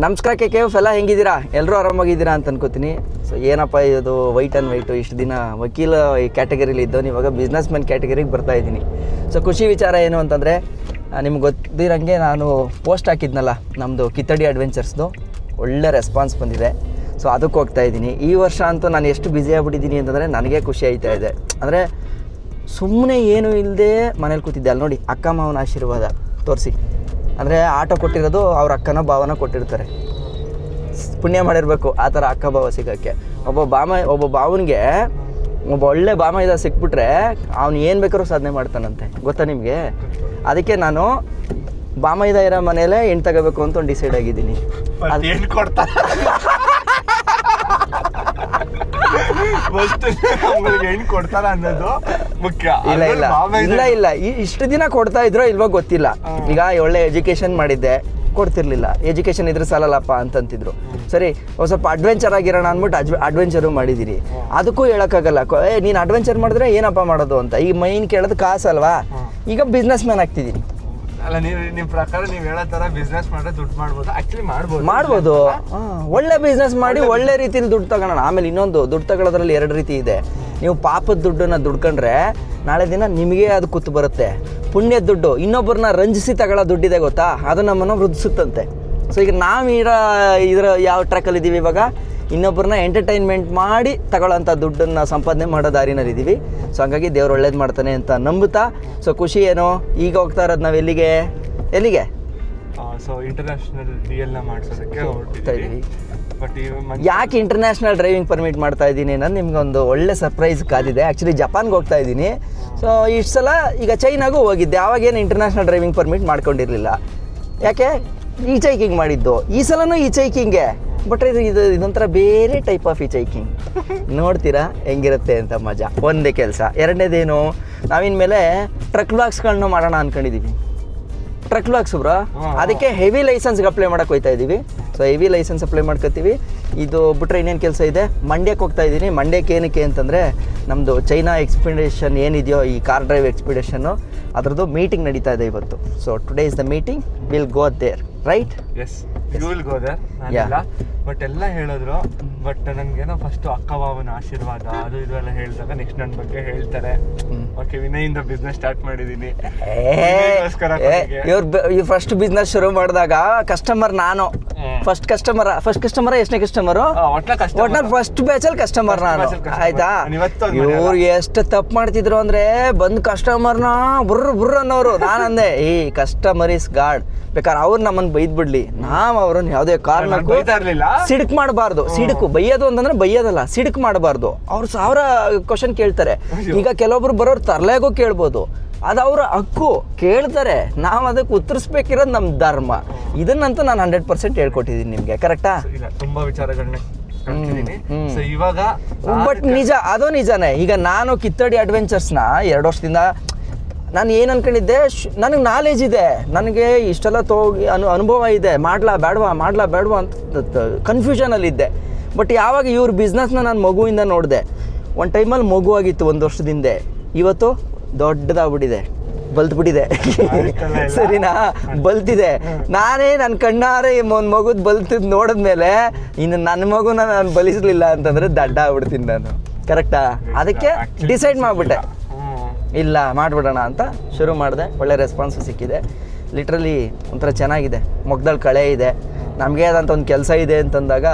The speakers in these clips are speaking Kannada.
ನಮಸ್ಕಾರ ಕೆ ಎಲ್ಲ ಹೆಂಗಿದ್ದೀರಾ? ಎಲ್ಲರೂ ಆರಾಮಾಗಿದ್ದೀರಾ ಅಂತ ಅನ್ಕೋತೀನಿ. ಸೊ ಏನಪ್ಪ ಇದು ವೈಟ್ ಆ್ಯಂಡ್ ವೈಟು, ಇಷ್ಟು ದಿನ ವಕೀಲ ಈ ಕ್ಯಾಟಗರಿಲಿ ಇದ್ದವನು ಇವಾಗ ಬಿಸ್ನೆಸ್ ಮ್ಯಾನ್ ಕ್ಯಾಟಗರಿಗೆ ಬರ್ತಾ ಇದ್ದೀನಿ. ಸೊ ಖುಷಿ ವಿಚಾರ ಏನು ಅಂತಂದರೆ, ನಿಮ್ಗೆ ಗೊತ್ತಿರೋಂಗೆ ನಾನು ಪೋಸ್ಟ್ ಹಾಕಿದ್ನಲ್ಲ ನಮ್ಮದು ಕಿತ್ತಡಿ ಅಡ್ವೆಂಚರ್ಸ್ದು, ಒಳ್ಳೆ ರೆಸ್ಪಾನ್ಸ್ ಬಂದಿದೆ. ಸೊ ಅದಕ್ಕೆ ಹೋಗ್ತಾ ಇದ್ದೀನಿ. ಈ ವರ್ಷ ಅಂತೂ ನಾನು ಎಷ್ಟು ಬ್ಯುಸಿ ಆಗಿಬಿಟ್ಟಿದ್ದೀನಿ ಅಂತಂದರೆ ನನಗೆ ಖುಷಿ ಆಯ್ತಾ ಇದೆ. ಅಂದರೆ ಸುಮ್ಮನೆ ಏನೂ ಇಲ್ಲದೆ ಮನೇಲಿ ಕೂತಿದ್ದೆ. ಅಲ್ಲಿ ನೋಡಿ ಅಕ್ಕ ಮಾವನ ಆಶೀರ್ವಾದ ತೋರಿಸಿ, ಅಂದರೆ ಆಟೋ ಕೊಟ್ಟಿರೋದು ಅವ್ರ ಅಕ್ಕನ ಭಾವನ ಕೊಟ್ಟಿರ್ತಾರೆ. ಪುಣ್ಯ ಮಾಡಿರಬೇಕು ಆ ಥರ ಅಕ್ಕ ಭಾವ ಸಿಗೋಕ್ಕೆ. ಒಬ್ಬ ಭಾವನಿಗೆ ಒಬ್ಬ ಒಳ್ಳೆ ಭಾಮ ಇದ್ದ ಸಿಕ್ಬಿಟ್ರೆ ಅವ್ನು ಏನು ಬೇಕಾದ್ರೂ ಸಾಧನೆ ಮಾಡ್ತಾನಂತೆ, ಗೊತ್ತಾ ನಿಮಗೆ? ಅದಕ್ಕೆ ನಾನು ಭಾಮ ಇರೋ ಮನೇಲೆ ಹೆಣ್ಣು ತಗೋಬೇಕು ಅಂತ ಒಂದು ಡಿಸೈಡ್ ಆಗಿದ್ದೀನಿ. ಏನು ಕೊಡ್ತಾರೆ ಹೆಣ್ಣು ಕೊಡ್ತಾರ ಅನ್ನೋದು ಮುಖ್ಯ. ಇಲ್ಲ ಇಷ್ಟು ದಿನ ಕೊಡ್ತಾ ಇದ್ರೋ ಇಲ್ವೋ ಗೊತ್ತಿಲ್ಲ. ಈಗ ಒಳ್ಳೆ ಎಜುಕೇಶನ್ ಮಾಡಿದ್ದೆ, ಕೊಡ್ತಿರ್ಲಿಲ್ಲ. ಎಜುಕೇಶನ್ ಇದ್ರೆ ಸಾಲಲ್ಲಪ್ಪ ಅಂತಂತಿದ್ರು. ಸರಿ ಸ್ವಲ್ಪ ಅಡ್ವೆಂಚರ್ ಆಗಿರೋಣ ಅಂದ್ಬಿಟ್ಟು ಅಡ್ವೆಂಚರು ಮಾಡಿದ್ದೀರಿ. ಅದಕ್ಕೂ ಹೇಳೋಕ್ಕಾಗಲ್ಲ, ನೀನು ಅಡ್ವೆಂಚರ್ ಮಾಡಿದ್ರೆ ಏನಪ್ಪ ಮಾಡೋದು ಅಂತ. ಈಗ ಮೈನ್ ಕೇಳೋದು ಕಾಸಲ್ವಾ? ಈಗ ಬಿಸ್ನೆಸ್ ಮ್ಯಾನ್ ಆಗ್ತಿದ್ದೀನಿ. ಅಲ್ಲ, ನಿಮ್ಮ ಪ್ರಕಾರ ನೀವು ಹೇಳೋ ಥರ ಬಿಸ್ನೆಸ್ ಮಾಡಿದ್ರೆ ದುಡ್ಡು ಮಾಡ್ಬೋದು. ಆ್ಯಕ್ಚುಲಿ ಮಾಡ್ಬೋದು. ಒಳ್ಳೆ ಬಿಸ್ನೆಸ್ ಮಾಡಿ ಒಳ್ಳೆ ರೀತಿಲಿ ದುಡ್ಡು ತಗೋಣ. ಆಮೇಲೆ ಇನ್ನೊಂದು, ದುಡ್ಡು ತಗೊಳ್ಳೋದ್ರಲ್ಲಿ 2 ರೀತಿ ಇದೆ. ನೀವು ಪಾಪದ ದುಡ್ಡನ್ನು ದುಡ್ಕೊಂಡ್ರೆ ನಾಳೆ ದಿನ ನಿಮಗೆ ಅದು ಕೂತು ಬರುತ್ತೆ. ಪುಣ್ಯದ ದುಡ್ಡು ಇನ್ನೊಬ್ಬರನ್ನ ರಂಜಿಸಿ ತಗೊಳ್ಳೋ ದುಡ್ಡಿದೆ ಗೊತ್ತಾ, ಅದು ನಮ್ಮನ್ನು ವೃದ್ಧಿಸುತ್ತಂತೆ. ಸೊ ಈಗ ನಾವು ಇದರ ಯಾವ ಟ್ರ್ಯಾಕಲ್ಲಿದ್ದೀವಿ ಇವಾಗ, ಇನ್ನೊಬ್ಬರನ್ನ ಎಂಟರ್ಟೈನ್ಮೆಂಟ್ ಮಾಡಿ ತಗೊಳ್ಳೋಂಥ ದುಡ್ಡನ್ನು ಸಂಪಾದನೆ ಮಾಡೋ ದಾರಿನಲ್ಲಿದ್ದೀವಿ. ಸೊ ಹಂಗಾಗಿ ದೇವ್ರು ಒಳ್ಳೇದು ಮಾಡ್ತಾನೆ ಅಂತ ನಂಬುತ್ತಾ. ಸೊ ಖುಷಿ ಏನು, ಈಗ ಹೋಗ್ತಾ ಇರೋದು ನಾವು ಎಲ್ಲಿಗೆ ಸೊ ಇಂಟರ್ನ್ಯಾಷನಲ್ DL ಮಾಡಿಸೋದಕ್ಕೆ ಹೊರಡ್ತಾ ಇದ್ದೀವಿ. ಬಟ್ ಯಾಕೆ ಇಂಟರ್ನ್ಯಾಷನಲ್ ಡ್ರೈವಿಂಗ್ ಪರ್ಮಿಟ್ ಮಾಡ್ತಾ ಇದ್ದೀನಿ ಅನ್ನೋದು ನಿಮ್ಗೊಂದು ಒಳ್ಳೆ ಸರ್ಪ್ರೈಸ್ ಕಾದಿದೆ. ಆ್ಯಕ್ಚುಲಿ ಜಪಾನ್ಗೆ ಹೋಗ್ತಾ ಇದ್ದೀನಿ. ಸೊ ಇಷ್ಟು ಸಲ ಈಗ ಚೈನಾಗೂ ಹೋಗಿದ್ದೆ, ಆವಾಗೇನು ಇಂಟರ್ನ್ಯಾಷನಲ್ ಡ್ರೈವಿಂಗ್ ಪರ್ಮಿಟ್ ಮಾಡ್ಕೊಂಡಿರಲಿಲ್ಲ. ಯಾಕೆ? ಈಚ್ ಹೈಕಿಂಗ್ ಮಾಡಿದ್ದು. ಈ ಸಲನೂ ಈಚ್ ಹೈಕಿಂಗೆ, ಬಟ್ ಇದೊಂಥರ ಬೇರೆ ಟೈಪ್ ಆಫ್ ಈಚ್ ಹೈಕಿಂಗ್. ನೋಡ್ತೀರಾ ಹೆಂಗಿರುತ್ತೆ ಅಂತ ಮಜಾ. ಒಂದೇ ಕೆಲಸ. ಎರಡನೇದೇನು, ನಾವಿನ್ಮೇಲೆ ಟ್ರಕ್ ಬ್ಲಾಗ್ಸ್ಗಳನ್ನ ಮಾಡೋಣ ಅಂದ್ಕೊಂಡಿದ್ದೀವಿ. ಟ್ರಕ್ ಬ್ಲಾಗ್ಸ್ ಬ್ರೋ, ಅದಕ್ಕೆ ಹೆವಿ ಲೈಸೆನ್ಸ್ಗೆ ಅಪ್ಲೈ ಮಾಡೋಕೆ ಹೋಗ್ತಾ ಇದ್ದೀವಿ. ಸೊ ಹೆವಿ ಲೈಸೆನ್ಸ್ ಅಪ್ಲೈ ಮಾಡ್ಕೊತೀವಿ. ಇದು ಬಿಟ್ಟರೆ ಇನ್ನೇನು ಕೆಲಸ ಇದೆ, ಮಂಡ್ಯಕ್ಕೆ ಹೋಗ್ತಾ ಇದ್ದೀನಿ. ಮಂಡ್ಯಕ್ಕೆ ಏನಕ್ಕೆ ಅಂತಂದರೆ, ನಮ್ಮದು ಚೈನಾ ಎಕ್ಸ್ಪಿಡಿಷನ್ ಏನಿದೆಯೋ, ಈ ಕಾರ್ ಡ್ರೈವ್ ಎಕ್ಸ್ಪಿಡಿಷನ್ನು, ಅದರದ್ದು ಮೀಟಿಂಗ್ ನಡೀತಾ ಇದೆ ಇವತ್ತು. So today is the meeting, will go there, right? Yes, you will go there. But ಎಲ್ಲ ಹೇಳಿದ್ರು, ಬಟ್ ನನಗೇನೋ ಫಸ್ಟು ಅಕ್ಕ ಬಾವನ ಆಶೀರ್ವಾದ ಅದು ಇದು ಎಲ್ಲ ಹೇಳಿದಾಗ ನೆಕ್ಸ್ಟ್ ನನ್ನ ಬಗ್ಗೆ ಹೇಳ್ತಾರೆ. ಓಕೆ, ವಿನಯಿಂದ ಬಿಸ್ನೆಸ್ ಸ್ಟಾರ್ಟ್ ಮಾಡಿದ್ದೀನಿ. ಇವ್ರು ಫಸ್ಟ್ ಬಿಸ್ನೆಸ್ ಶುರು ಮಾಡಿದಾಗ ಕಸ್ಟಮರ್ ನಾನು. ಫಸ್ಟ್ ಕಸ್ಟಮರ ಎಷ್ಟನೇ ಕಸ್ಟಮರು? ಒಟ್ನಲ್ಲಿ ಫಸ್ಟ್ ಬ್ಯಾಚಲ್ಲಿ ಕಸ್ಟಮರ್ ನಾನು, ಆಯ್ತಾ? ಇವ್ರು ಎಷ್ಟು ತಪ್ಪು ಮಾಡ್ತಿದ್ರು ಅಂದರೆ, ಬಂದು ಕಸ್ಟಮರ್ನ ಬುರ್ರ ಅನ್ನೋರು. ನಾನಂದೆ, ಈ ಕಸ್ಟಮರ್ ಇಸ್ ಗಾಡ್. ಬೇಕಾದ್ರೆ ಅವ್ರು ನಮ್ಮನ್ನು ಬೈದ್ ಬಿಡ್ಲಿ, ನಾವು ಅವ್ರನ್ನ ಯಾವುದೇ ಕಾರಣಕ್ಕೂ ಸಿಡುಕ್ ಮಾಡಬಾರ್ದು. ಸಿಡುಕು ಬೈಯೋದು ಅಂತಂದ್ರೆ ಬೈಯೋದಲ್ಲ, ಸಿಡುಕ್ ಮಾಡಬಾರ್ದು. ಅವ್ರು 1000 ಕ್ವಶನ್ ಕೇಳ್ತಾರೆ. ಈಗ ಕೆಲವೊಬ್ರು ಬರೋರು ತರಲೆಗೂ ಕೇಳ್ಬೋದು, ಅದು ಅವರ ಹಕ್ಕು, ಕೇಳ್ತಾರೆ. ನಾವು ಅದಕ್ಕೆ ಉತ್ತರಿಸ್ಬೇಕಿರೋದು ನಮ್ಮ ಧರ್ಮ. ಇದನ್ನಂತೂ ನಾನು 100% ಹೇಳ್ಕೊಟ್ಟಿದ್ದೀನಿ ನಿಮಗೆ, ಕರೆಕ್ಟಾ? ತುಂಬಾ ವಿಚಾರಗಳನ್ನ ಇವಾಗ. ಬಟ್ ನಿಜ, ಅದು ನಿಜಾನೇ. ಈಗ ನಾನು ಕಿತ್ತಡಿ ಅಡ್ವೆಂಚರ್ಸ್ನ 2 ವರ್ಷದಿಂದ ನಾನು ಏನು ಅನ್ಕೊಂಡಿದ್ದೆ, ನನಗೆ ನಾಲೆಜ್ ಇದೆ, ನನಗೆ ಇಷ್ಟೆಲ್ಲ ಅನುಭವ ಇದೆ, ಮಾಡ್ಲಾ ಬೇಡವಾ ಅಂತ ಕನ್ಫ್ಯೂಷನಲ್ಲಿದ್ದೆ. ಬಟ್ ಯಾವಾಗ ಇವ್ರ ಬಿಸ್ನೆಸ್ನ ನಾನು ಮಗುವಿಂದ ನೋಡಿದೆ, ಒಂದು ಟೈಮಲ್ಲಿ ಮಗು ಆಗಿತ್ತು 1 ವರ್ಷದಿಂದ, ಇವತ್ತು ದೊಡ್ಡದಾಗ್ಬಿಟ್ಟಿದೆ, ಬಲ್ತ್ಬಿಟ್ಟಿದೆ. ಸರಿನಾ? ಬಲ್ತಿದೆ. ನಾನೇ ನನ್ನ ಕಣ್ಣಾರೆ ಒಂದು ಮಗುದ್ ಬಲ್ತಿದ್ ನೋಡಿದ್ಮೇಲೆ ಇನ್ನು ನನ್ನ ಮಗುನ ನಾನು ಬಲಿಸಲಿಲ್ಲ ಅಂತಂದರೆ ದಡ್ಡ ಆಗ್ಬಿಡ್ತೀನಿ ನಾನು, ಕರೆಕ್ಟಾ? ಅದಕ್ಕೆ ಡಿಸೈಡ್ ಮಾಡಿಬಿಟ್ಟೆ, ಇಲ್ಲ ಮಾಡಿಬಿಡೋಣ ಅಂತ ಶುರು ಮಾಡಿದೆ. ಒಳ್ಳೆ ರೆಸ್ಪಾನ್ಸು ಸಿಕ್ಕಿದೆ. ಲಿಟ್ರಲಿ ಒಂಥರ ಚೆನ್ನಾಗಿದೆ. ಮೊಗ್ದಲ್ಲಿ ಕಳೆ ಇದೆ. ನಮಗೆ ಅದಂತ ಒಂದು ಕೆಲಸ ಇದೆ ಅಂತಂದಾಗ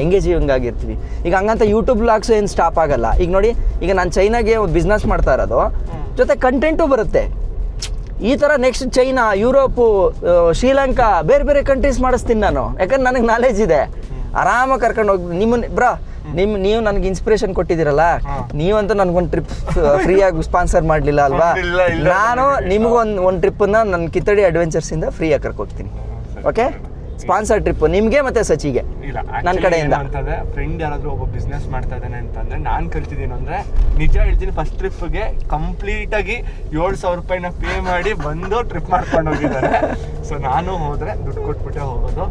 ಎಂಗೇಜಿಂಗ್ ಆಗಿರ್ತೀವಿ. ಈಗ ಹಂಗಂತ ಯೂಟ್ಯೂಬ್ ಬ್ಲಾಗ್ಸು ಏನು ಸ್ಟಾಪ್ ಆಗಲ್ಲ. ಈಗ ನೋಡಿ, ಈಗ ನಾನು ಚೈನಾಗೆ ಒಂದು ಬಿಸ್ನೆಸ್ ಮಾಡ್ತಾ ಇರೋದು, ಜೊತೆ ಕಂಟೆಂಟು ಬರುತ್ತೆ. ಈ ಥರ ನೆಕ್ಸ್ಟ್ ಚೈನಾ, ಯುರೋಪು, ಶ್ರೀಲಂಕಾ, ಬೇರೆ ಬೇರೆ ಕಂಟ್ರೀಸ್ ಮಾಡಿಸ್ತೀನಿ ನಾನು. ಯಾಕಂದ್ರೆ ನನಗೆ ನಾಲೆಜ್ ಇದೆ. ಆರಾಮಾಗಿ ಕರ್ಕೊಂಡು ಹೋಗಿ ನಿಮ್ಮನ್ನು ನೀವು ನನಗೆ ಇನ್ಸ್ಪಿರೇಷನ್ ಕೊಟ್ಟಿದ್ದೀರಲ್ಲ, ನೀವಂತೂ ನನಗೊಂದು ಟ್ರಿಪ್ ಫ್ರೀಯಾಗಿ ಸ್ಪಾನ್ಸರ್ ಮಾಡಲಿಲ್ಲ ಅಲ್ವಾ? ನಾನು ನಿಮಗೊಂದು ಟ್ರಿಪ್ಪನ್ನು ನನ್ನ ಕಿತ್ತಡಿ ಅಡ್ವೆಂಚರ್ಸಿಂದ ಫ್ರೀಯಾಗಿ ಕರ್ಕೋಗ್ತೀನಿ. ಓಕೆ, ಸ್ಪಾನ್ಸರ್ ಟ್ರಿಪ್ ನಿಮಗೆ ಮತ್ತು ಸಚಿಗೆ ನನ್ನ ಕಡೆಯಿಂದ. ಫ್ರೆಂಡ್ ಯಾರಾದರೂ ಒಬ್ಬ ಬಿಸ್ನೆಸ್ ಮಾಡ್ತಾ ಇದ್ದಾನೆ ಅಂತಂದರೆ ನಾನು ಕಲ್ತಿದ್ದೀನಿ ಅಂದರೆ, ನಿಜ ಹೇಳ್ತೀನಿ, ಫಸ್ಟ್ ಟ್ರಿಪ್ಗೆ ಕಂಪ್ಲೀಟಾಗಿ 7,000 ರೂಪಾಯಿನ ಪೇ ಮಾಡಿ ಬಂದು ಟ್ರಿಪ್ ಮಾಡ್ಕೊಂಡು ಹೋಗಿದ್ದಾರೆ. ಸೊ ನಾನು ಹೋದರೆ ದುಡ್ಡು ಕೊಟ್ಬಿಟ್ಟೆ ಹೋಗೋದು.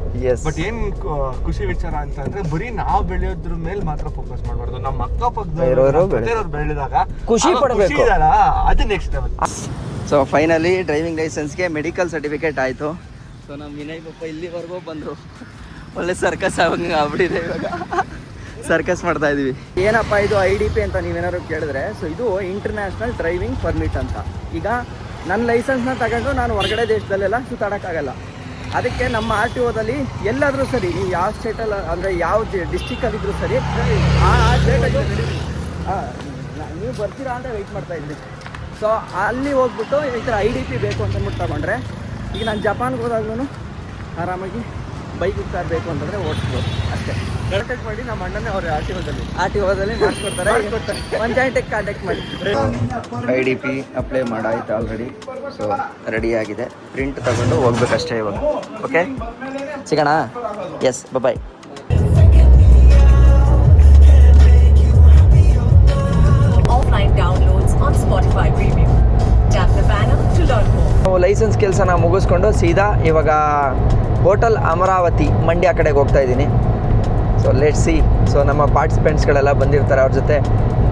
ಬಟ್ ಏನು ಖುಷಿ ವಿಚಾರ ಅಂತಂದರೆ, ಬರೀ ನಾವು ಬೆಳೆಯೋದ್ರ ಮೇಲೆ ಮಾತ್ರ ಫೋಕಸ್ ಮಾಡಬಾರ್ದು. ನಮ್ಮ ಅಕ್ಕಪಕ್ಕದವರು ಬೆಳೆದಾಗ ಖುಷಿ ಪಡಬೇಕು, ಅದು next level. So finally driving ಲೈಸೆನ್ಸ್ಗೆ ಮೆಡಿಕಲ್ ಸರ್ಟಿಫಿಕೇಟ್ ಆಯಿತು. ಸೊ ನಮ್ಮ ವಿನಯ್ ಪಪ್ಪ ಇಲ್ಲಿವರೆಗೂ ಬಂದರು. ಒಳ್ಳೆ ಸರ್ಕಸ್ ಆಗ್ಬಿಟ್ಟಿದೆ ಇವಾಗ. ಸರ್ಕಸ್ ಮಾಡ್ತಾ ಇದೀವಿ. ಏನಪ್ಪ ಇದು IDP ಅಂತ ನೀವೇನಾದ್ರು ಕೇಳಿದ್ರೆ, ಸೊ ಇದು ಇಂಟರ್ನ್ಯಾಷನಲ್ ಡ್ರೈವಿಂಗ್ ಪರ್ಮಿಟ್ ಅಂತ. ಈಗ ನನ್ನ ಲೈಸೆನ್ಸ್ನ ತಗೊಂಡು ನಾನು ಹೊರಗಡೆ ದೇಶದಲ್ಲೆಲ್ಲ ಸುತ್ತಾಡೋಕ್ಕಾಗಲ್ಲ. ಅದಕ್ಕೆ ನಮ್ಮ RTOದಲ್ಲಿ ಎಲ್ಲಾದರೂ ಸರಿ, ನೀವು ಯಾವ ಸ್ಟೇಟಲ್ಲಿ ಅಂದರೆ ಯಾವ ಡಿಸ್ಟಿಕಲ್ಲಿದ್ದರೂ ಸರಿ, ಆ ಸ್ಟೇಟಲ್ಲಿ ನೀವು ಬರ್ತೀರಾ ಅಂತ ವೆಯ್ಟ್ ಮಾಡ್ತಾ ಇದ್ದೀನಿ. ಸೊ ಅಲ್ಲಿ ಹೋಗ್ಬಿಟ್ಟು ಈ ಥರ IDP ಬೇಕು ಅಂತ ಅಂದ್ಬಿಟ್ಟು ತಗೊಂಡ್ರೆ, ಈಗ ನಾನು ಜಪಾನ್ಗೆ ಹೋದಾಗ್ಲೂ ಆರಾಮಾಗಿ ಬೈಕ್ ಕಾರ್ ಬೇಕು ಅಂತಂದರೆ ಓಡಿಸ್ಬೋದು ಅಷ್ಟೇ. ಕಾಂಟ್ಯಾಕ್ಟ್ ಮಾಡಿ ನಮ್ಮ ಅಣ್ಣನೇ ಅವ್ರು RTOದಲ್ಲಿ ಮಾಡಿಸ್ಕೊಡ್ತಾರೆ. ಪಂಚಾಯತಿಗೆ ಕಾಂಟ್ಯಾಕ್ಟ್ ಮಾಡಿ. IDP ಅಪ್ಲೈ ಮಾಡಾಯ್ತು ಆಲ್ರೆಡಿ. ಸೊ ರೆಡಿ ಆಗಿದೆ. ಪ್ರಿಂಟ್ ತಗೊಂಡು ಹೋಗ್ಬೇಕಷ್ಟೇ ಇವಾಗ. ಓಕೆ, ಸಿಗೋಣ. Yes, bye. Offline downloads on Spotify Premium. Tap the banner to learn more. Licence ಕೆಲಸನ ಮುಗಿಸ್ಕೊಂಡು ಸೀದಾ ಇವಾಗ ಹೋಟೆಲ್ ಅಮರಾವತಿ ಮಂಡ್ಯ ಕಡೆಗೆ ಹೋಗ್ತಾ ಇದ್ದೀನಿ. So let's see. ಸೊ ನಮ್ಮ ಪಾರ್ಟಿಸಿಪೆಂಟ್ಸ್ಗಳೆಲ್ಲ ಬಂದಿರ್ತಾರೆ, ಅವ್ರ ಜೊತೆ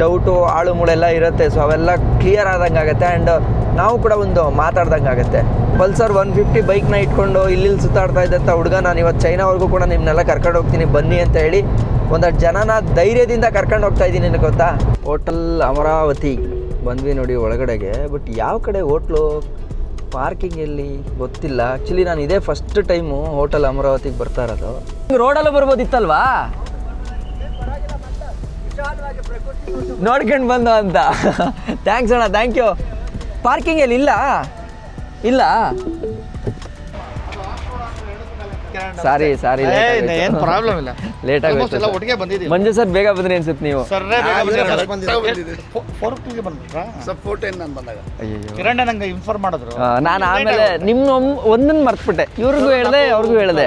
ಡೌಟು ಆಳು ಮೂಳೆಲ್ಲ ಇರುತ್ತೆ. ಸೊ ಅವೆಲ್ಲ ಕ್ಲಿಯರ್ ಆದಂಗೆ ಆಗುತ್ತೆ. ಆ್ಯಂಡ್ ನಾವು ಕೂಡ ಒಂದು ಮಾತಾಡ್ದಂಗೆ ಆಗುತ್ತೆ. ಪಲ್ಸರ್ 150 ಬೈಕ್ನ ಇಟ್ಕೊಂಡು ಇಲ್ಲಿ ಸುತ್ತಾಡ್ತಾ ಇದ್ದಂಥ ಹುಡುಗ ನಾನು ಇವತ್ತು ಚೈನಾವರೆಗೂ ಕೂಡ ನಿಮ್ಮನ್ನೆಲ್ಲ ಕರ್ಕೊಂಡು ಹೋಗ್ತೀನಿ ಬನ್ನಿ ಅಂತ ಹೇಳಿ ಒಂದಷ್ಟು ಜನನ ಧೈರ್ಯದಿಂದ ಕರ್ಕೊಂಡು ಹೋಗ್ತಾ ಇದ್ದೀನಿ. ನಿನಗೆ ಗೊತ್ತಾ, ಹೋಟೆಲ್ ಅಮರಾವತಿ ಬಂದ್ವಿ ನೋಡಿ ಒಳಗಡೆಗೆ. ಬಟ್ ಯಾವ ಕಡೆ ಹೋಟ್ಲು, ಪಾರ್ಕಿಂಗ್ ಎಲ್ಲಿ ಗೊತ್ತಿಲ್ಲ. ಆ್ಯಕ್ಚುಲಿ ನಾನು ಇದೇ ಫಸ್ಟ್ ಟೈಮು ಹೋಟೆಲ್ ಅಮರಾವತಿಗೆ ಬರ್ತಾ ಇರೋದು. ರೋಡಲ್ಲೂ ಬರ್ಬೋದಿತ್ತಲ್ವಾ, ನೋಡ್ಕೊಂಡು ಬಂದು ಅಂತ. ಥ್ಯಾಂಕ್ಸ್ ಅಣ್ಣ, ಥ್ಯಾಂಕ್ ಯು. ಪಾರ್ಕಿಂಗ್ ಎಲ್ಲಿ ಇಲ್ಲ. ಸಾರಿ ಏನು ಪ್ರಾಬ್ಲಮ್ ಇಲ್ಲ, ಲೇಟ್ ಆಗುತ್ತೆ. ಒಟ್ಟಿಗೆ ಬಂದಿದ್ದೀವಿ. ಮಂಜು ಸರ್ ಬೇಗ ಬಂದ್ರಿ ಅನ್ಸುತ್ತೆ ನೀವು. ಅಯ್ಯೋ, ಕಿರಣ್ ನಂಗೆ ಇನ್ಫಾರ್ಮ್ ಮಾಡಿದ್ರು. ನಾನು ಆಮೇಲೆ ನಿಮ್ಮ ಒಂದನ್ನು ಮರ್ತ್ಬಿಟ್ಟೆ. ಇವ್ರಿಗೂ ಹೇಳ್ದೆ, ಅವ್ರಿಗೂ ಹೇಳ್ದೆ.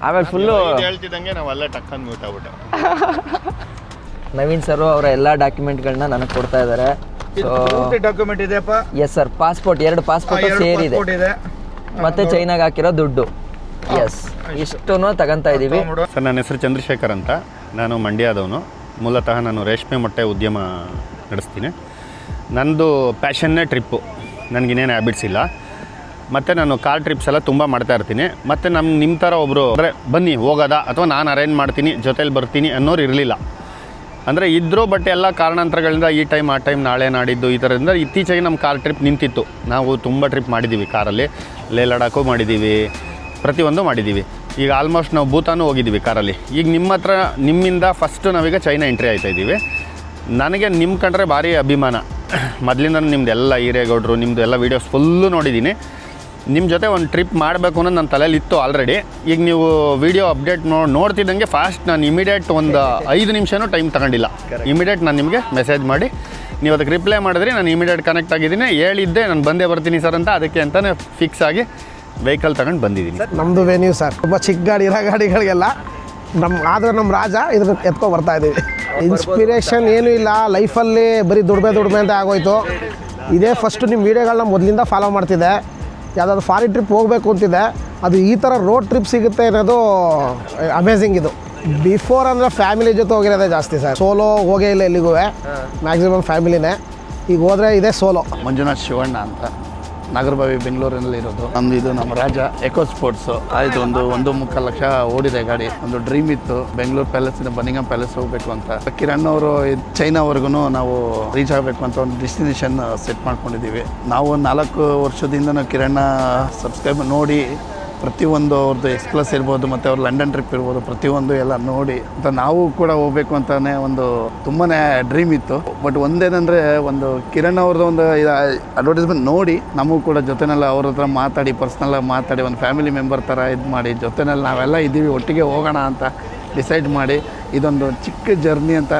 ಆಮೇಲೆ ಫುಲ್ಲು ಹೇಳ್ತಿದ್ದಂಗೆ ನಾವು ಅಲ್ಲೇ ಟಕ್ಕನ್ ಮ್ಯೂಟ್ ಆಗ್ಬಿಟ್ಟೆ. ನವೀನ್ ಸರ್ ಅವರ ಎಲ್ಲ ಡಾಕ್ಯುಮೆಂಟ್ಗಳನ್ನ ನನಗೆ ಕೊಡ್ತಾ ಇದ್ದಾರೆ. ಡಾಕ್ಯುಮೆಂಟ್ ಇದೆಯಪ್ಪ. ಎಸ್ ಸರ್, ಪಾಸ್ಪೋರ್ಟ್ 2 ಪಾಸ್ಪೋರ್ಟ್ ಸೇರಿದೆ, ಮತ್ತೆ ಚೈನಾಗೆ ಹಾಕಿರೋ ದುಡ್ಡು. ಎಸ್, ಇಷ್ಟೂ ತಗೊಂತಾ ಇದ್ದೀವಿ. ಸರ್, ನನ್ನ ಹೆಸರು ಚಂದ್ರಶೇಖರ್ ಅಂತ. ನಾನು ಮಂಡ್ಯದವನು. ಮೂಲತಃ ನಾನು ರೇಷ್ಮೆ ಮೊಟ್ಟೆ ಉದ್ಯಮ ನಡೆಸ್ತೀನಿ. ನನ್ನದು ಪ್ಯಾಷನ್ನೇ ಟ್ರಿಪ್ಪು. ನನಗಿನ್ನೇನು ಹ್ಯಾಬಿಟ್ಸ್ ಇಲ್ಲ. ಮತ್ತು ನಾನು ಕಾರ್ ಟ್ರಿಪ್ಸ್ ಎಲ್ಲ ತುಂಬ ಮಾಡ್ತಾ ಇರ್ತೀನಿ. ಮತ್ತು ನಿಮ್ಮ ಥರ ಒಬ್ಬರು ಅಂದರೆ ಬನ್ನಿ ಹೋಗೋದಾ ಅಥವಾ ನಾನು ಅರೇಂಜ್ ಮಾಡ್ತೀನಿ ಜೊತೇಲಿ ಬರ್ತೀನಿ ಅನ್ನೋರು ಇರಲಿಲ್ಲ. ಅಂದರೆ ಇದ್ದರು, ಬಟ್ ಎಲ್ಲ ಕಾರಣಾಂತರಗಳಿಂದ ಈ ಟೈಮ್ ಆ ಟೈಮ್ ನಾಳೆ ನಾಡಿದ್ದು ಈ ಥರದಿಂದ ಇತ್ತೀಚೆಗೆ ನಮ್ಮ ಕಾರ್ ಟ್ರಿಪ್ ನಿಂತಿತ್ತು. ನಾವು ತುಂಬ ಟ್ರಿಪ್ ಮಾಡಿದ್ದೀವಿ ಕಾರಲ್ಲಿ. ಲೇ ಲಡಾಖು ಮಾಡಿದ್ದೀವಿ, ಪ್ರತಿಯೊಂದು ಮಾಡಿದ್ದೀವಿ. ಈಗ ಆಲ್ಮೋಸ್ಟ್ ನಾವು ಭೂತಾನು ಹೋಗಿದ್ದೀವಿ ಕಾರಲ್ಲಿ. ಈಗ ನಿಮ್ಮಿಂದ ಫಸ್ಟು ನಾವೀಗ ಚೈನಾ ಎಂಟ್ರಿ ಆಯ್ತಾ ಇದ್ದೀವಿ. ನನಗೆ ನಿಮ್ಮ ಕಂಡ್ರೆ ಭಾರಿ ಅಭಿಮಾನ. ಮೊದಲಿಂದ ನಿಮ್ಮದು ಎಲ್ಲ ಹಿರೇಗೌಡರು ನಿಮ್ಮದು ಎಲ್ಲ ವೀಡಿಯೋಸ್ ಫುಲ್ಲು ನೋಡಿದ್ದೀನಿ. ನಿಮ್ಮ ಜೊತೆ ಒಂದು ಟ್ರಿಪ್ ಮಾಡಬೇಕು ಅನ್ನೋದು ನನ್ನ ತಲೆಯಲ್ಲಿ ಇತ್ತು ಆಲ್ರೆಡಿ. ಈಗ ನೀವು ವೀಡಿಯೋ ಅಪ್ಡೇಟ್ ನೋಡ್ತಿದ್ದಂಗೆ ಫಾಸ್ಟ್ ನಾನು ಇಮಿಡಿಯೇಟ್ ಒಂದು 5 ನಿಮಿಷನೂ ಟೈಮ್ ತಗೊಂಡಿಲ್ಲ. ಇಮಿಡಿಯೇಟ್ ನಾನು ನಿಮಗೆ ಮೆಸೇಜ್ ಮಾಡಿ ನೀವು ಅದಕ್ಕೆ ರಿಪ್ಲೈ ಮಾಡಿದ್ರಿ. ನಾನು ಇಮಿಡಿಯೇಟ್ ಕನೆಕ್ಟ್ ಆಗಿದ್ದೀನಿ. ಹೇಳಿದ್ದೆ ನಾನು ಬಂದೇ ಬರ್ತೀನಿ ಸರ್ ಅಂತ. ಅದಕ್ಕೆ ಅಂತಲೇ ಫಿಕ್ಸ್ ಆಗಿ ವೆಹಿಕಲ್ ತಗೊಂಡು ಬಂದಿದ್ದೀನಿ. ನಮ್ಮದು ವೆನ್ಯೂ ಸರ್, ತುಂಬ ಚಿಕ್ಕ ಗಾಡಿ ಇರೋ ಗಾಡಿಗಳಿಗೆಲ್ಲ ನಮ್ಮ ರಾಜ ಇದನ್ನ ಎತ್ಕೊ ಬರ್ತಾ ಇದ್ದೀವಿ. ಇನ್ಸ್ಪಿರೇಷನ್ ಏನೂ ಇಲ್ಲ ಲೈಫಲ್ಲಿ, ಬರೀ ದುಡಿಮೆ ಅಂತ ಆಗೋಯ್ತು. ಇದೇ ಫಸ್ಟು ನಿಮ್ಮ ವೀಡಿಯೋಗಳನ್ನ ಮೊದಲಿಂದ ಫಾಲೋ ಮಾಡ್ತಿದ್ದೆ. ಯಾವುದಾದ್ರು ಫಾರಿನ್ ಟ್ರಿಪ್ ಹೋಗಬೇಕು ಅಂತಿದೆ, ಅದು ಈ ಥರ ರೋಡ್ ಟ್ರಿಪ್ ಸಿಗುತ್ತೆ ಅನ್ನೋದು ಅಮೇಝಿಂಗ್. ಇದು ಬಿಫೋರ್ ಅಂದರೆ ಫ್ಯಾಮಿಲಿ ಜೊತೆ ಹೋಗಿರೋದೇ ಜಾಸ್ತಿ ಸರ್. ಸೋಲೋ ಹೋಗೇ ಇಲ್ಲ ಎಲ್ಲಿಗೂ, ಮ್ಯಾಕ್ಸಿಮಮ್ ಫ್ಯಾಮಿಲಿನೇ. ಈಗ ಹೋದರೆ ಇದೇ ಸೋಲೋ. ಮಂಜುನಾಥ್ ಶಿವಣ್ಣ ಅಂತ, ನಾಗರಬಾವಿ ಬೆಂಗಳೂರಿನಲ್ಲಿ ಇರೋದು. ನಮ್ಮದು ಇದು ನಮ್ಮ ರಾಜ ಎಕೋ ಸ್ಪೋರ್ಟ್ಸು. ಆಯಿತು, 1.25 ಲಕ್ಷ ಓಡಿದೆ ಗಾಡಿ. ಒಂದು ಡ್ರೀಮ್ ಇತ್ತು ಬೆಂಗಳೂರು ಪ್ಯಾಲೇಸಿಂದ ಬನ್ನಿಂಗಮ್ ಪ್ಯಾಲೇಸ್ ಹೋಗಬೇಕು ಅಂತ. ಕಿರಣ್ ಅವರು ಚೈನಾವರೆಗೂ ನಾವು ರೀಚ್ ಆಗಬೇಕು ಅಂತ ಒಂದು ಡೆಸ್ಟಿನೇಷನ್ ಸೆಟ್ ಮಾಡ್ಕೊಂಡಿದ್ದೀವಿ. ನಾವು 4 ವರ್ಷದಿಂದ ಕಿರಣ್ ಸಬ್ಸ್ಕ್ರೈಬ್ ನೋಡಿ ಪ್ರತಿಯೊಂದು ಅವ್ರದ್ದು ಎಕ್ಸ್ಪ್ರೆಸ್ ಇರ್ಬೋದು, ಮತ್ತು ಅವ್ರ ಲಂಡನ್ ಟ್ರಿಪ್ ಇರ್ಬೋದು, ಪ್ರತಿಯೊಂದು ಎಲ್ಲ ನೋಡಿ ಅಂತ ನಾವು ಕೂಡ ಹೋಗಬೇಕು ಅಂತಲೇ ಒಂದು ತುಂಬಾ ಡ್ರೀಮ್ ಇತ್ತು. ಬಟ್ ಒಂದೇನಂದರೆ ಒಂದು ಕಿರಣ್ ಅವ್ರದ್ದು ಒಂದು ಅಡ್ವರ್ಟೈಸ್ಮೆಂಟ್ ನೋಡಿ ನಮಗೂ ಕೂಡ ಜೊತೆನಲ್ಲಿ ಅವ್ರ ಹತ್ರ ಮಾತಾಡಿ, ಪರ್ಸ್ನಲ್ಲಾಗಿ ಮಾತಾಡಿ, ಒಂದು ಫ್ಯಾಮಿಲಿ ಮೆಂಬರ್ ಥರ ಇದು ಮಾಡಿ ಜೊತೆನಲ್ಲಿ ನಾವೆಲ್ಲ ಇದ್ದೀವಿ, ಒಟ್ಟಿಗೆ ಹೋಗೋಣ ಅಂತ ಡಿಸೈಡ್ ಮಾಡಿ ಇದೊಂದು ಚಿಕ್ಕ ಜರ್ನಿ ಅಂತ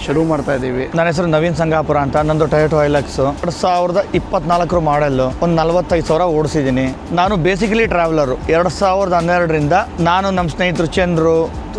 ಶುರು ಮಾಡ್ತಾ ಇದ್ದೀವಿ. ನನ್ನ ಹೆಸರು ನವೀನ್ ಸಂಗಾಪುರ ಅಂತ. ನಂದು ಟೊಯೋಟಾ ಹೈಲಕ್ಸ್ 2024 ಮಾಡೆಲ್ಲು. ಒಂದು 45,000 ಓಡಿಸಿದ್ದೀನಿ. ನಾನು ಬೇಸಿಕಲಿ ಟ್ರಾವೆಲರು. 2012ರಿಂದ ನಾನು ನಮ್ಮ ಸ್ನೇಹಿತರು ಚಂದ್ರು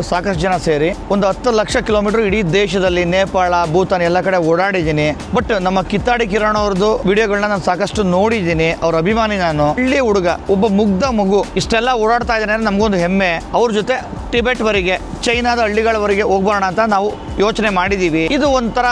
ಸಾಕಷ್ಟು ಜನ ಸೇರಿ ಒಂದು 10 ಲಕ್ಷ ಕಿಲೋಮೀಟರ್ ಇಡೀ ದೇಶದಲ್ಲಿ ನೇಪಾಳ, ಭೂತಾನ್ ಎಲ್ಲ ಕಡೆ ಓಡಾಡಿದ್ದೀನಿ. ಬಟ್ ನಮ್ಮ ಕಿತ್ತಾಡಿ ಕಿರಣ್ ಅವ್ರದ್ದು ವಿಡಿಯೋಗಳನ್ನ ನಾನು ಸಾಕಷ್ಟು ನೋಡಿದ್ದೀನಿ. ಅವ್ರ ಅಭಿಮಾನಿ ನಾನು. ಹಳ್ಳಿ ಹುಡುಗ, ಒಬ್ಬ ಮುಗ್ಧ ಮಗು ಇಷ್ಟೆಲ್ಲ ಓಡಾಡ್ತಾ ಇದ್ದಾನೆ ಅಂದರೆ ನಮಗೊಂದು ಹೆಮ್ಮೆ. ಅವ್ರ ಜೊತೆ ಟಿಬೆಟ್ವರೆಗೆ, ಚೈನಾದ ಹಳ್ಳಿಗಳವರೆಗೆ ಹೋಗ್ಬರೋಣ ಅಂತ ನಾವು ಯೋಚನೆ ಮಾಡಿದ್ದೀವಿ. ಇದು ಒಂಥರ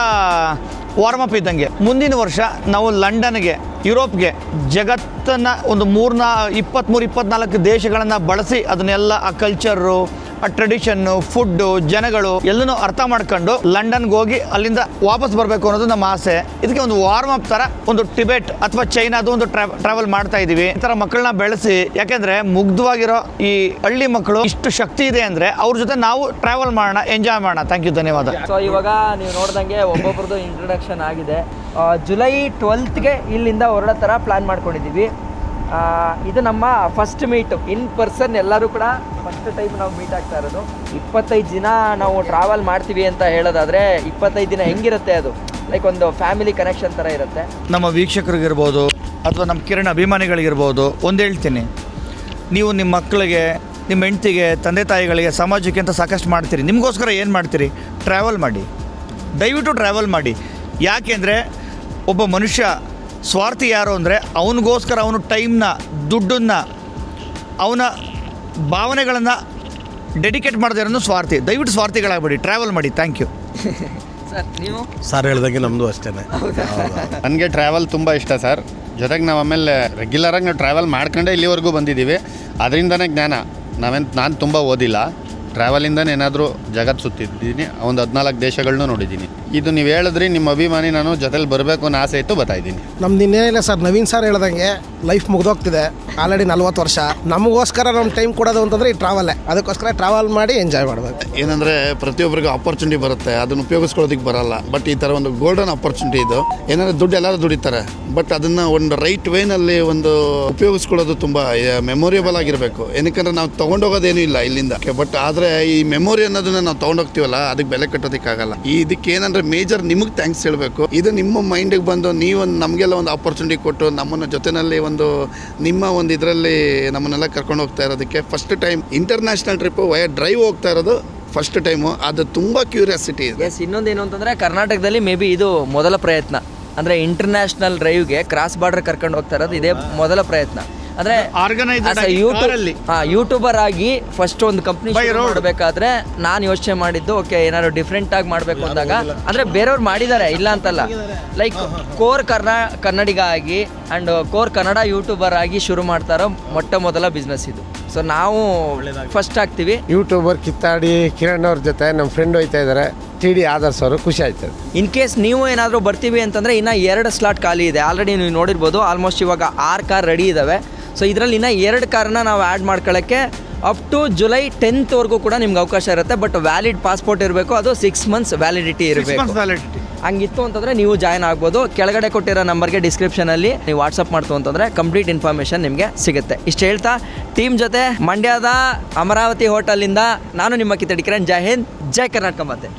ವಾರ್ಮಪ್ ಇದ್ದಂಗೆ. ಮುಂದಿನ ವರ್ಷ ನಾವು ಲಂಡನ್ಗೆ, ಯುರೋಪ್ಗೆ, ಜಗತ್ತನ್ನು ಒಂದು 23-24 ದೇಶಗಳನ್ನು ಬಳಸಿ ಅದನ್ನೆಲ್ಲ ಆ ಕಲ್ಚರು, ಆ ಟ್ರೆಡಿಷನ್ನು, ಫುಡ್ಡು, ಜನಗಳು ಎಲ್ಲನೂ ಅರ್ಥ ಮಾಡ್ಕೊಂಡು ಲಂಡನ್ಗೆ ಹೋಗಿ ಅಲ್ಲಿಂದ ವಾಪಸ್ ಬರಬೇಕು ಅನ್ನೋದು ನಮ್ಮ ಆಸೆ. ಇದಕ್ಕೆ ಒಂದು ವಾರ್ಮ್ ಅಪ್ ಥರ ಒಂದು ಟಿಬೆಟ್ ಅಥವಾ ಚೈನಾದು ಒಂದು ಟ್ರಾವೆಲ್ ಮಾಡ್ತಾ ಇದ್ದೀವಿ. ಈ ಥರ ಮಕ್ಕಳನ್ನ ಬೆಳೆಸಿ, ಯಾಕೆಂದರೆ ಮುಗ್ಧವಾಗಿರೋ ಈ ಹಳ್ಳಿ ಮಕ್ಕಳು ಇಷ್ಟು ಶಕ್ತಿ ಇದೆ ಅಂದರೆ ಅವ್ರ ಜೊತೆ ನಾವು ಟ್ರಾವೆಲ್ ಮಾಡೋಣ, ಎಂಜಾಯ್ ಮಾಡೋಣ. ಥ್ಯಾಂಕ್ ಯು, ಧನ್ಯವಾದ. ಸೊ ಇವಾಗ ನೀವು ನೋಡ್ದಂಗೆ ಒಬ್ಬೊಬ್ರದ್ದು ಇಂಟ್ರೊಡಕ್ಷನ್ ಆಗಿದೆ. ಜುಲೈ 12ಗೆ ಇಲ್ಲಿಂದ ಹೊರಡೋ ಥರ ಪ್ಲ್ಯಾನ್ ಮಾಡ್ಕೊಂಡಿದ್ದೀವಿ. ಇದು ನಮ್ಮ ಫಸ್ಟ್ ಮೀಟು ಇನ್ ಪರ್ಸನ್. ಎಲ್ಲರೂ ಕೂಡ ಫಸ್ಟ್ ಟೈಮ್ ನಾವು ಮೀಟ್ ಆಗ್ತಾ ಇರೋದು. 25 ದಿನ ನಾವು ಟ್ರಾವೆಲ್ ಮಾಡ್ತೀವಿ ಅಂತ ಹೇಳೋದಾದರೆ 25 ದಿನ ಹೆಂಗಿರುತ್ತೆ ಅದು ಲೈಕ್ ಒಂದು ಫ್ಯಾಮಿಲಿ ಕನೆಕ್ಷನ್ ಥರ ಇರುತ್ತೆ. ನಮ್ಮ ವೀಕ್ಷಕರಿಗಿರ್ಬೋದು ಅಥವಾ ನಮ್ಮ ಕಿರಣ್ ಅಭಿಮಾನಿಗಳಿಗಿರ್ಬೋದು ಒಂದು ಹೇಳ್ತೀನಿ, ನೀವು ನಿಮ್ಮ ಮಕ್ಕಳಿಗೆ, ನಿಮ್ಮ ಹೆಂಡ್ತಿಗೆ, ತಂದೆ ತಾಯಿಗಳಿಗೆ, ಸಮಾಜಕ್ಕೆ ಅಂತ ಸಾಕಷ್ಟು ಮಾಡ್ತೀರಿ. ನಿಮಗೋಸ್ಕರ ಏನು ಮಾಡ್ತೀರಿ? ಟ್ರಾವೆಲ್ ಮಾಡಿ, ದಯವಿಟ್ಟು ಟ್ರಾವೆಲ್ ಮಾಡಿ. ಯಾಕೆಂದರೆ ಒಬ್ಬ ಮನುಷ್ಯ ಸ್ವಾರ್ಥಿ ಯಾರು ಅಂದರೆ ಅವನಿಗೋಸ್ಕರ ಅವನು ಟೈಮ್ನ, ದುಡ್ಡನ್ನು, ಅವನ ಭಾವನೆಗಳನ್ನು ಡೆಡಿಕೇಟ್ ಮಾಡದೇ ಇರೋನು ಸ್ವಾರ್ಥಿ. ದಯವಿಟ್ಟು ಸ್ವಾರ್ಥಿಗಳಾಗಬೇಡಿ, ಟ್ರಾವೆಲ್ ಮಾಡಿ. Thank you. ಸರ್ ನೀವು? ಸರ್ ಹೇಳ್ದಂಗೆ ನಮ್ಮದು ಅಷ್ಟೇ. ನನಗೆ ಟ್ರಾವೆಲ್ ತುಂಬ ಇಷ್ಟ ಸರ್. ಜೊತೆಗೆ ನಾವು ಆಮೇಲೆ ರೆಗ್ಯುಲರಾಗಿ ನಾವು ಟ್ರಾವೆಲ್ ಮಾಡ್ಕೊಂಡೇ ಇಲ್ಲಿವರೆಗೂ ಬಂದಿದ್ದೀವಿ. ಅದರಿಂದನೇ ಜ್ಞಾನ. ನಾನು ತುಂಬ ಓದಿಲ್ಲ, ಟ್ರಾವೆಲಿಂದನೇ ಏನಾದರೂ ಜಗತ್ತು ಸುತ್ತಿದ್ದೀನಿ. ಒಂದು 14 ದೇಶಗಳನ್ನೂ ನೋಡಿದ್ದೀನಿ. ಇದು ನೀವು ಹೇಳಿದ್ರಿ, ನಿಮ್ಮ ಅಭಿಮಾನಿ ನಾನು ಜೊತೆಲಿ ಬರಬೇಕು ಅನ್ನೋ ಆಸೆ ಇತ್ತು, ಬರ್ತಾಯಿದ್ದೀನಿ. ನಮ್ದು ಇನ್ನೇನಿಲ್ಲ ಸರ್, ನವೀನ್ ಸರ್ ಹೇಳ್ದಂಗೆ ಲೈಫ್ ಮುಗ್ದೋಗ್ತಿದೆ. ಆಲ್ರೆಡಿ 40 ವರ್ಷ. ನಮಗೋಸ್ಕರ ನಮ್ಮ ಟೈಮ್ ಕೊಡೋದು ಅಂತಂದರೆ ಈ ಟ್ರಾವೆಲ್ಲೇ. ಅದಕ್ಕೋಸ್ಕರ ಟ್ರಾವೆಲ್ ಮಾಡಿ ಎಂಜಾಯ್ ಮಾಡಬೇಕು. ಏನಂದರೆ ಪ್ರತಿಯೊಬ್ಬರಿಗೂ ಆಪರ್ಚುನಿಟಿ ಬರುತ್ತೆ, ಅದನ್ನು ಉಪಯೋಗಿಸ್ಕೊಳ್ಳೋದಕ್ಕೆ ಬರಲ್ಲ. ಬಟ್ ಈ ಥರ ಒಂದು ಗೋಲ್ಡನ್ ಆಪರ್ಚುನಿಟಿ ಇದು. ಏನಂದರೆ ದುಡ್ಡು ಎಲ್ಲರೂ ದುಡಿತಾರೆ, ಬಟ್ ಅದನ್ನು ಒಂದು ರೈಟ್ ವೇನಲ್ಲಿ ಒಂದು ಉಪಯೋಗಿಸ್ಕೊಳ್ಳೋದು ತುಂಬ ಮೆಮೊರೇಬಲ್ ಆಗಿರಬೇಕು. ಏನಕ್ಕಂದ್ರೆ ನಾವು ತೊಗೊಂಡೋಗೋದೇನೂ ಇಲ್ಲ ಇಲ್ಲಿಂದ, ಬಟ್ ಆದರೆ ಈ ಮೆಮೊರಿ ಅನ್ನೋದನ್ನ ನಾವು ತೊಗೊಂಡೋಗ್ತೀವಲ್ಲ, ಅದಕ್ಕೆ ಬೆಲೆ ಕಟ್ಟೋದಕ್ಕಾಗಲ್ಲ. ಇದಕ್ಕೆ ಏನಂದರೆ ಮೇಜರ್ ನಿಮಗೆ ಥ್ಯಾಂಕ್ಸ್ ಹೇಳಬೇಕು. ಇದು ನಿಮ್ಮ ಮೈಂಡಿಗೆ ಬಂದು ನೀವೊಂದು ನಮಗೆಲ್ಲ ಒಂದು ಆಪರ್ಚುನಿಟಿ ಕೊಟ್ಟು ನಮ್ಮನ್ನು ಜೊತೆಯಲ್ಲಿ ಒಂದು ನಿಮ್ಮ ಒಂದು ಇದರಲ್ಲಿ ನಮ್ಮನ್ನೆಲ್ಲ ಕರ್ಕೊಂಡು ಹೋಗ್ತಾ ಇರೋದಕ್ಕೆ ಫಸ್ಟ್ ಟೈಮ್ ಇಂಟರ್ನ್ಯಾಷನಲ್ ಟ್ರಿಪ್ಪು ವಯ ಡ್ರೈವ್ ಹೋಗ್ತಾ ಇರೋದು ಫಸ್ಟ್ ಟೈಮು. ಅದು ತುಂಬ ಕ್ಯೂರಿಯಾಸಿಟಿ ಇದೆ. ಎಸ್, ಇನ್ನೊಂದೇನು ಅಂತಂದರೆ ಕರ್ನಾಟಕದಲ್ಲಿ ಮೇ ಬಿ ಇದು ಮೊದಲ ಪ್ರಯತ್ನ. ಅಂದರೆ ಇಂಟರ್ನ್ಯಾಷನಲ್ ಡ್ರೈವ್ಗೆ ಕ್ರಾಸ್ ಬಾರ್ಡರ್ ಕರ್ಕೊಂಡು ಹೋಗ್ತಾ ಇರೋದು ಇದೇ ಮೊದಲ ಪ್ರಯತ್ನ. ಅಂದರೆ ಯೂಟ್ಯೂಬರ್ ಆಗಿ ಫಸ್ಟ್ ಒಂದು ಕಂಪ್ನಿ ಮಾಡಬೇಕಾದ್ರೆ ನಾನು ಯೋಚನೆ ಮಾಡಿದ್ದು, ಓಕೆ ಏನಾದ್ರು ಡಿಫ್ರೆಂಟ್ ಆಗಿ ಮಾಡಬೇಕು ಅಂದಾಗ, ಅಂದರೆ ಬೇರೆಯವ್ರು ಮಾಡಿದ್ದಾರೆ ಇಲ್ಲ ಅಂತಲ್ಲ, ಲೈಕ್ ಕೋರ್ ಕನ್ನಡಿಗ ಆಗಿ ಆ್ಯಂಡ್ ಕೋರ್ ಕನ್ನಡ ಯೂಟ್ಯೂಬರ್ ಆಗಿ ಶುರು ಮಾಡ್ತಾರೋ ಮೊಟ್ಟ ಮೊದಲ ಬಿಸ್ನೆಸ್ ಇದು. ಸೊ ನಾವು ಫಸ್ಟ್ ಆಗ್ತೀವಿ. ಯೂಟ್ಯೂಬರ್ ಕಿತ್ತಾಡಿ ಕಿರಣ್ ಅವ್ರ ಜೊತೆ ನಮ್ಮ ಫ್ರೆಂಡ್ ಹೋಯ್ತಾ ಇದ್ದಾರೆ, TD ಆದರ್ಶ್ ಅವರು. ಖುಷಿ ಆಯ್ತದೆ. ಇನ್ ಕೇಸ್ ನೀವು ಏನಾದರೂ ಬರ್ತೀವಿ ಅಂತಂದರೆ ಇನ್ನೂ 2 ಸ್ಲಾಟ್ ಖಾಲಿ ಇದೆ. ಆಲ್ರೆಡಿ ನೀವು ನೋಡಿರ್ಬೋದು, ಆಲ್ಮೋಸ್ಟ್ ಇವಾಗ 6 ಕಾರ್ ರೆಡಿ ಇದ್ದಾವೆ. ಸೊ ಇದರಲ್ಲಿ ಇನ್ನೂ 2 ಕಾರ್ನ ನಾವು ಆ್ಯಡ್ ಮಾಡ್ಕೊಳ್ಳೋಕ್ಕೆ ಅಪ್ ಟು ಜುಲೈ 10th ಕೂಡ ನಿಮ್ಗೆ ಅವಕಾಶ ಇರುತ್ತೆ. ಬಟ್ ವ್ಯಾಲಿಡ್ ಪಾಸ್ಪೋರ್ಟ್ ಇರಬೇಕು, ಅದು 6 months ವ್ಯಾಲಿಡಿಟಿ ಇರಬೇಕು. ಹಂಗಿತ್ತು ಅಂತಂದರೆ ನೀವು ಜಾಯ್ನ್ ಆಗ್ಬೋದು. ಕೆಳಗಡೆ ಕೊಟ್ಟಿರೋ ನಂಬರ್ಗೆ ಡಿಸ್ಕ್ರಿಪ್ಷನಲ್ಲಿ ನೀವು ವಾಟ್ಸಪ್ ಮಾಡ್ತು ಅಂತಂದರೆ ಕಂಪ್ಲೀಟ್ ಇನ್ಫಾರ್ಮೇಷನ್ ನಿಮಗೆ ಸಿಗುತ್ತೆ. ಇಷ್ಟು ಹೇಳ್ತಾ ಟೀಮ್ ಜೊತೆ ಮಂಡ್ಯದ ಅಮರಾವತಿ ಹೋಟೆಲಿಂದ ನಾನು ನಿಮ್ಮ ಕಿತ್ತಡಿ ಕಿರಣ್. ಜೈ ಹಿಂದ್, ಜೈ ಕರ್ನಾಟಕ. ಮತ್ತೆ